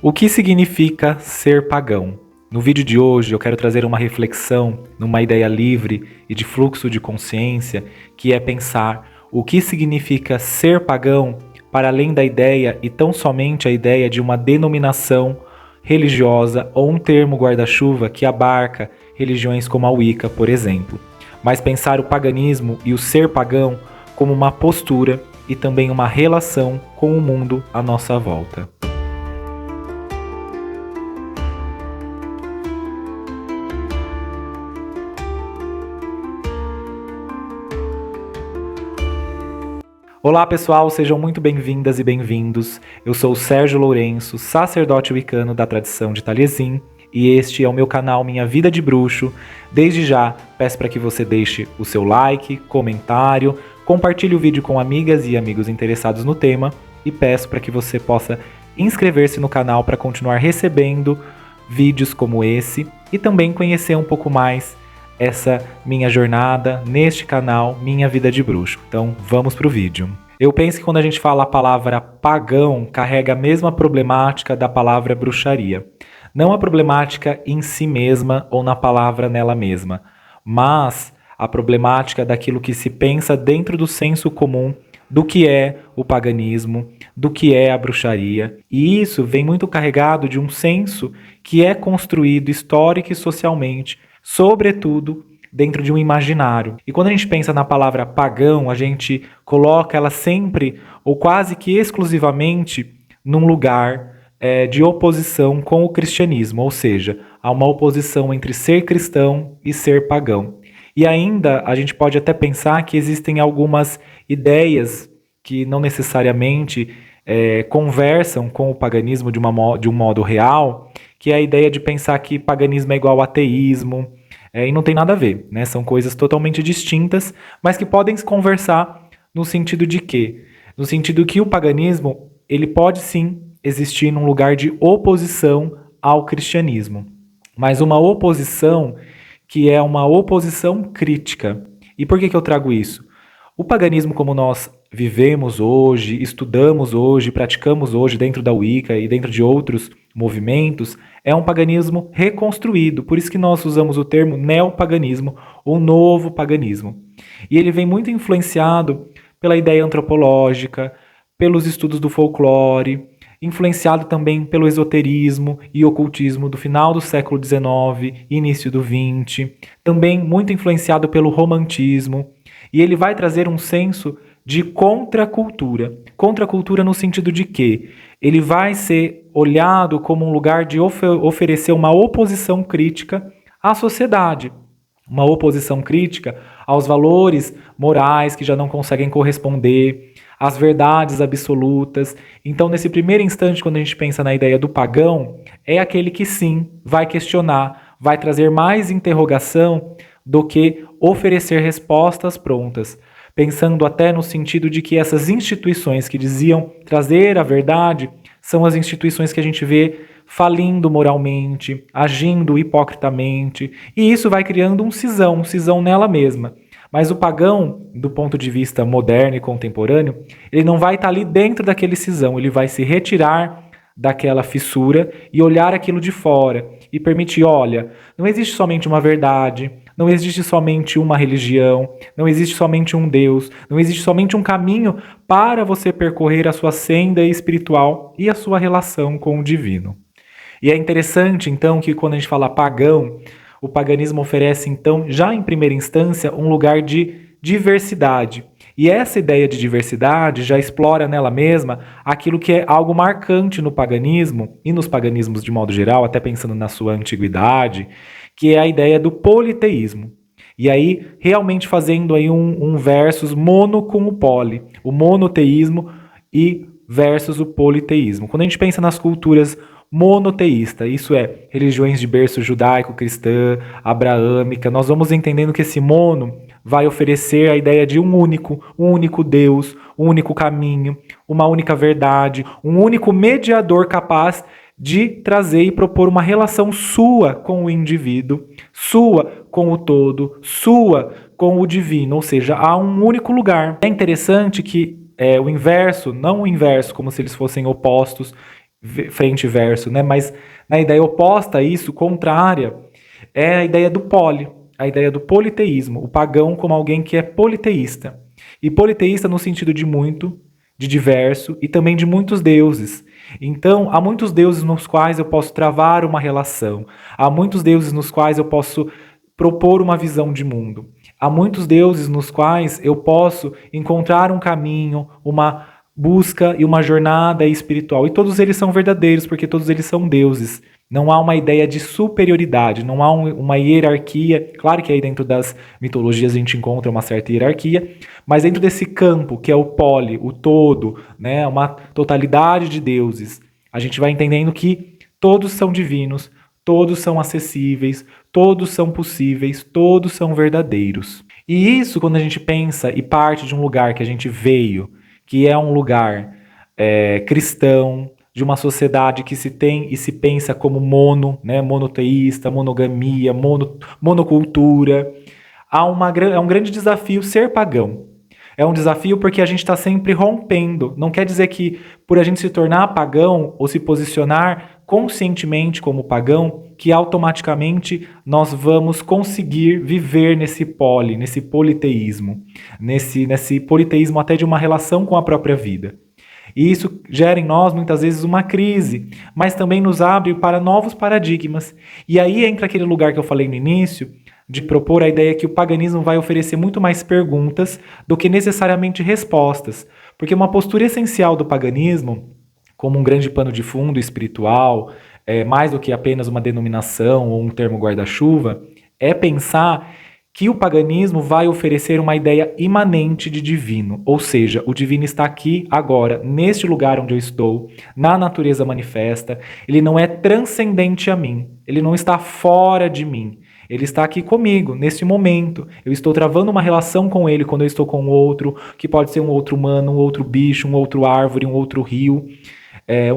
O que significa ser pagão? No vídeo de hoje eu quero trazer uma reflexão numa ideia livre e de fluxo de consciência, que é pensar o que significa ser pagão para além da ideia e tão somente a ideia de uma denominação religiosa ou um termo guarda-chuva que abarca religiões como a Wicca, por exemplo. Mas pensar o paganismo e o ser pagão como uma postura e também uma relação com o mundo à nossa volta. Olá pessoal, sejam muito bem-vindas e bem-vindos. Eu sou o Sérgio Lourenço, sacerdote wicano da tradição de Taliesin, e este é o meu canal Minha Vida de Bruxo. Desde já, peço para que você deixe o seu like, comentário, compartilhe o vídeo com amigas e amigos interessados no tema e peço para que você possa inscrever-se no canal para continuar recebendo vídeos como esse e também conhecer um pouco mais essa minha jornada neste canal Minha Vida de Bruxo. Então vamos pro vídeo. Eu penso que quando a gente fala a palavra pagão, carrega a mesma problemática da palavra bruxaria. Não a problemática em si mesma ou na palavra nela mesma, mas a problemática daquilo que se pensa dentro do senso comum do que é o paganismo, do que é a bruxaria. E isso vem muito carregado de um senso que é construído histórica e socialmente, sobretudo dentro de um imaginário. E quando a gente pensa na palavra pagão, a gente coloca ela sempre, ou quase que exclusivamente, num lugar de oposição com o cristianismo, ou seja, há uma oposição entre ser cristão e ser pagão. E ainda a gente pode até pensar que existem algumas ideias que não necessariamente conversam com o paganismo de um modo real, que é a ideia de pensar que paganismo é igual a ateísmo, e não tem nada a ver, né? São coisas totalmente distintas, mas que podem se conversar no sentido de quê? No sentido que o paganismo, ele pode sim existir num lugar de oposição ao cristianismo, mas uma oposição que é uma oposição crítica. E por que eu trago isso? O paganismo como nós vivemos hoje, estudamos hoje, praticamos hoje dentro da Wicca e dentro de outros movimentos, é um paganismo reconstruído. Por isso que nós usamos o termo neopaganismo ou novo paganismo. E ele vem muito influenciado pela ideia antropológica, pelos estudos do folclore, influenciado também pelo esoterismo e ocultismo do final do século XIX e início do XX, também muito influenciado pelo romantismo, e ele vai trazer um senso de contracultura. Contracultura no sentido de que ele vai ser olhado como um lugar de oferecer uma oposição crítica à sociedade, uma oposição crítica aos valores morais que já não conseguem corresponder, às verdades absolutas. Então, nesse primeiro instante, quando a gente pensa na ideia do pagão, é aquele que sim vai questionar, vai trazer mais interrogação do que oferecer respostas prontas, pensando até no sentido de que essas instituições que diziam trazer a verdade são as instituições que a gente vê falindo moralmente, agindo hipocritamente, e isso vai criando um cisão nela mesma. Mas o pagão, do ponto de vista moderno e contemporâneo, ele não vai estar ali dentro daquele cisão, ele vai se retirar daquela fissura e olhar aquilo de fora e permitir, olha, não existe somente uma verdade, não existe somente uma religião, não existe somente um Deus, não existe somente um caminho para você percorrer a sua senda espiritual e a sua relação com o divino. E é interessante, então, que quando a gente fala pagão, o paganismo oferece, então, já em primeira instância, um lugar de diversidade. E essa ideia de diversidade já explora nela mesma aquilo que é algo marcante no paganismo, e nos paganismos de modo geral, até pensando na sua antiguidade, que é a ideia do politeísmo. E aí, realmente fazendo aí um versus mono com o poli, o monoteísmo e versus o politeísmo. Quando a gente pensa nas culturas monoteísta, isso é, religiões de berço judaico-cristã, abraâmica, nós vamos entendendo que esse mono vai oferecer a ideia de um único Deus, um único caminho, uma única verdade, um único mediador capaz de trazer e propor uma relação sua com o indivíduo, sua com o todo, sua com o divino, ou seja, há um único lugar. É interessante que o inverso, não o inverso como se eles fossem opostos, frente e verso, né? Mas na ideia oposta a isso, contrária, é a ideia do a ideia do politeísmo, o pagão como alguém que é politeísta. E politeísta no sentido de muito, de diverso e também de muitos deuses. Então, há muitos deuses nos quais eu posso travar uma relação, há muitos deuses nos quais eu posso propor uma visão de mundo, há muitos deuses nos quais eu posso encontrar um caminho, uma busca e uma jornada espiritual. E todos eles são verdadeiros, porque todos eles são deuses. Não há uma ideia de superioridade, não há uma hierarquia. Claro que aí dentro das mitologias a gente encontra uma certa hierarquia, mas dentro desse campo que é o o todo, né, uma totalidade de deuses, a gente vai entendendo que todos são divinos, todos são acessíveis, todos são possíveis, todos são verdadeiros. E isso, quando a gente pensa e parte de um lugar que a gente veio, que é um lugar cristão, de uma sociedade que se tem e se pensa como né, monoteísta, monogamia, monocultura, é um grande desafio ser pagão. É um desafio porque a gente está sempre rompendo. Não quer dizer que por a gente se tornar pagão ou se posicionar conscientemente como pagão, que automaticamente nós vamos conseguir viver nesse politeísmo, nesse politeísmo até de uma relação com a própria vida. E isso gera em nós, muitas vezes, uma crise, mas também nos abre para novos paradigmas. E aí entra aquele lugar que eu falei no início, de propor a ideia que o paganismo vai oferecer muito mais perguntas do que necessariamente respostas. Porque uma postura essencial do paganismo, como um grande pano de fundo espiritual, mais do que apenas uma denominação ou um termo guarda-chuva, é pensar que o paganismo vai oferecer uma ideia imanente de divino, ou seja, o divino está aqui agora, neste lugar onde eu estou, na natureza manifesta, ele não é transcendente a mim, ele não está fora de mim, ele está aqui comigo, neste momento, eu estou travando uma relação com ele quando eu estou com outro, que pode ser um outro humano, um outro bicho, um outro árvore, um outro rio,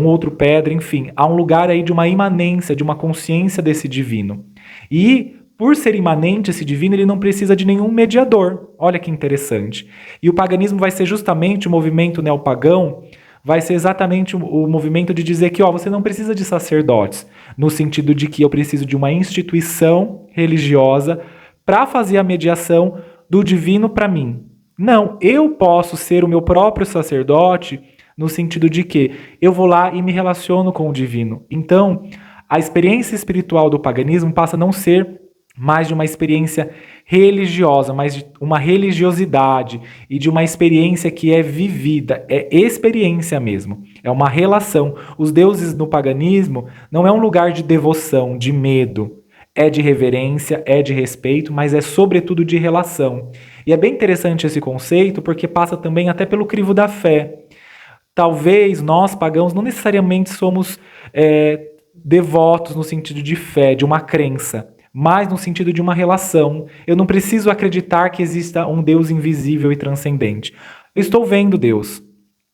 um outro pedra, enfim, há um lugar aí de uma imanência, de uma consciência desse divino. E por ser imanente esse divino, ele não precisa de nenhum mediador. Olha que interessante. E o paganismo vai ser justamente o movimento neopagão, vai ser exatamente o movimento de dizer que você não precisa de sacerdotes, no sentido de que eu preciso de uma instituição religiosa para fazer a mediação do divino para mim. Não, eu posso ser o meu próprio sacerdote, no sentido de que eu vou lá e me relaciono com o divino. Então, a experiência espiritual do paganismo passa a não ser mais de uma experiência religiosa, mais de uma religiosidade e de uma experiência que é vivida, é experiência mesmo, é uma relação. Os deuses no paganismo não é um lugar de devoção, de medo, é de reverência, é de respeito, mas é sobretudo de relação. E é bem interessante esse conceito porque passa também até pelo crivo da fé. Talvez nós, pagãos, não necessariamente somos devotos no sentido de fé, de uma crença, mas no sentido de uma relação. Eu não preciso acreditar que exista um Deus invisível e transcendente. Eu estou vendo Deus.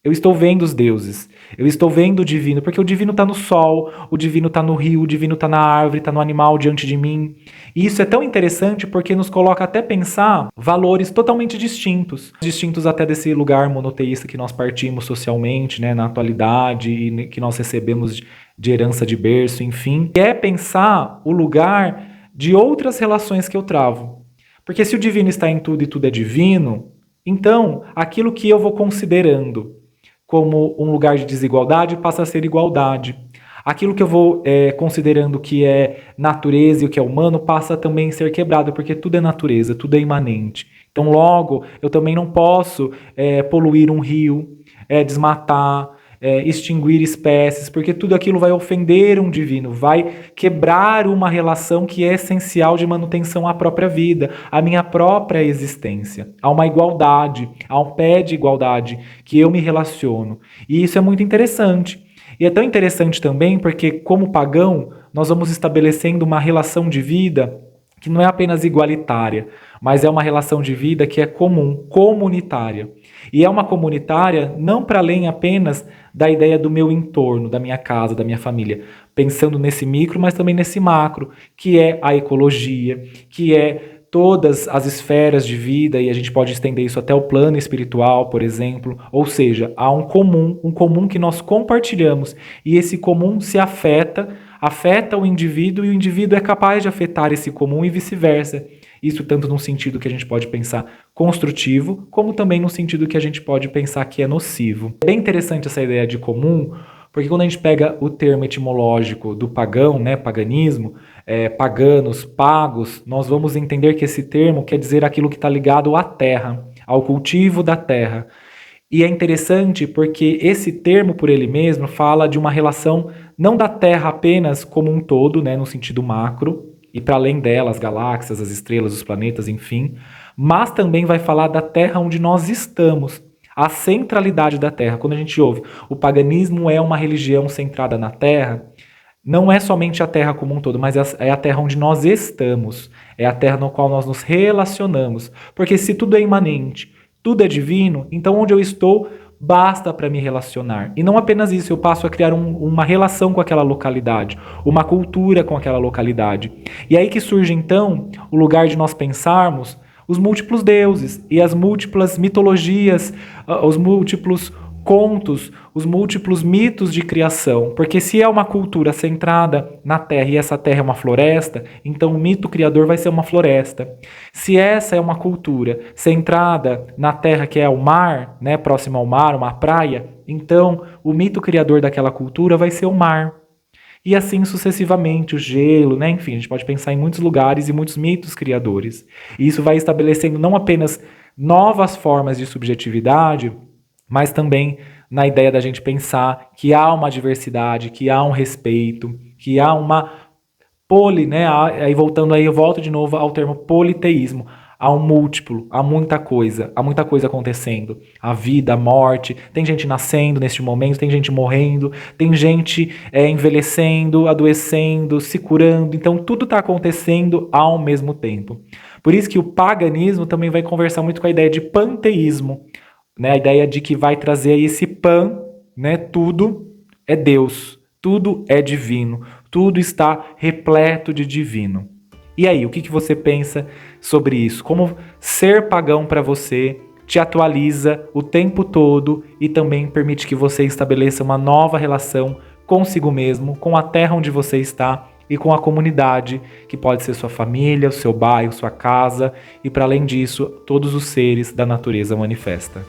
Eu estou vendo os deuses. Eu estou vendo o divino, porque o divino está no sol, o divino está no rio, o divino está na árvore, está no animal diante de mim. E isso é tão interessante porque nos coloca até pensar valores totalmente distintos. Distintos até desse lugar monoteísta que nós partimos socialmente, né, na atualidade, e que nós recebemos de herança de berço, enfim. E é pensar o lugar de outras relações que eu travo. Porque se o divino está em tudo e tudo é divino, então aquilo que eu vou considerando como um lugar de desigualdade passa a ser igualdade. Aquilo que eu vou considerando que é natureza e o que é humano passa a também ser quebrado, porque tudo é natureza, tudo é imanente. Então logo, eu também não posso poluir um rio, desmatar, extinguir espécies, porque tudo aquilo vai ofender um divino, vai quebrar uma relação que é essencial de manutenção à própria vida, à minha própria existência. Há uma igualdade, há um pé de igualdade que eu me relaciono. E isso é muito interessante. E é tão interessante também porque, como pagão, nós vamos estabelecendo uma relação de vida que não é apenas igualitária, mas é uma relação de vida que é comum, comunitária. E é uma comunitária não para além apenas da ideia do meu entorno, da minha casa, da minha família, pensando nesse micro, mas também nesse macro, que é a ecologia, que é todas as esferas de vida, e a gente pode estender isso até o plano espiritual, por exemplo. Ou seja, há um comum que nós compartilhamos, e esse comum se afeta o indivíduo, e o indivíduo é capaz de afetar esse comum e vice-versa. Isso tanto num sentido que a gente pode pensar construtivo, como também no sentido que a gente pode pensar que é nocivo. É bem interessante essa ideia de comum, porque quando a gente pega o termo etimológico do pagão, né, paganismo, paganos, pagos, nós vamos entender que esse termo quer dizer aquilo que está ligado à terra, ao cultivo da terra. E é interessante porque esse termo por ele mesmo fala de uma relação não da terra apenas como um todo, né, no sentido macro, e para além dela, as galáxias, as estrelas, os planetas, enfim, mas também vai falar da terra onde nós estamos, a centralidade da terra. Quando a gente ouve o paganismo é uma religião centrada na terra, não é somente a terra como um todo, mas é a terra onde nós estamos, é a terra no qual nós nos relacionamos. Porque se tudo é imanente, tudo é divino, então onde eu estou basta para me relacionar. E não apenas isso, eu passo a criar uma relação com aquela localidade, uma cultura com aquela localidade. E aí que surge então o lugar de nós pensarmos os múltiplos deuses e as múltiplas mitologias, os múltiplos contos, os múltiplos mitos de criação. Porque se é uma cultura centrada na terra e essa terra é uma floresta, então o mito criador vai ser uma floresta. Se essa é uma cultura centrada na terra que é o mar, né, próximo ao mar, uma praia, então o mito criador daquela cultura vai ser o mar. E assim sucessivamente, o gelo, né? Enfim, a gente pode pensar em muitos lugares e muitos mitos criadores. E isso vai estabelecendo não apenas novas formas de subjetividade, mas também na ideia da gente pensar que há uma diversidade, que há um respeito, que há uma né? Aí voltando aí, eu volto de novo ao termo politeísmo. Há um múltiplo, há muita coisa acontecendo. A vida, a morte, tem gente nascendo neste momento, tem gente morrendo, tem gente envelhecendo, adoecendo, se curando. Então tudo está acontecendo ao mesmo tempo. Por isso que o paganismo também vai conversar muito com a ideia de panteísmo, né? A ideia de que vai trazer aí esse pan, né? Tudo é Deus, tudo é divino, tudo está repleto de divino. E aí, o que você pensa sobre isso? Como ser pagão para você te atualiza o tempo todo e também permite que você estabeleça uma nova relação consigo mesmo, com a terra onde você está e com a comunidade, que pode ser sua família, o seu bairro, sua casa e, para além disso, todos os seres da natureza manifesta.